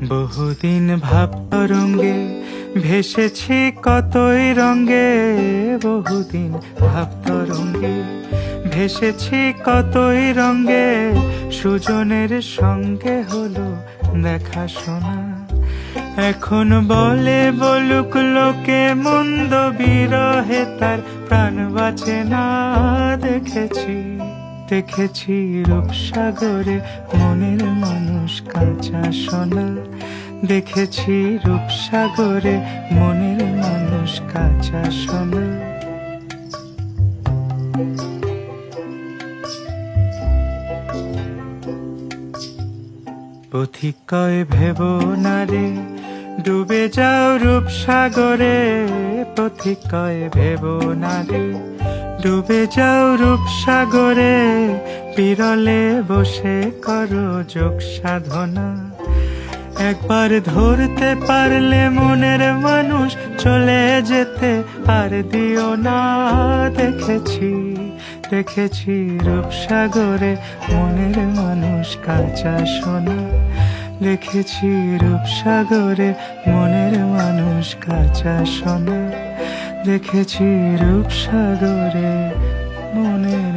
বহুদিন ভাব তরঙ্গে ভেসেছি কতই রঙ্গে, বহুদিন ভাব তরঙ্গে ভেসেছি কতই রঙ্গে, সুজনের সঙ্গে হলো দেখা শোনা। এখন বলে বলুক লোকে মন্দ বিরহে তার প্রাণ বাঁচে না। দেখেছি দেখেছি রূপসাগরে মনের মানুষ কাঁচা সোনা। দেখেছি রূপসাগরে মনের মানুষ কাঁচা সোনা। পথিক কয় ভেব না রে ডুবে যাও রূপসাগরে, পথিক কয় ভেব না রে ডুবে যাও রূপসাগরে, বিরলে বসে করো যোগ সাধনা। একবার ধরতে পারলে মনের মানুষ চলে যেতে আর দিও না। দেখেছি দেখেছি রূপসাগরে মনের মানুষ কাঁচা সোনা। দেখেছি রূপসাগরে মনের মানুষ কাঁচা সোনা। দেখেছি রূপসাগরে মনের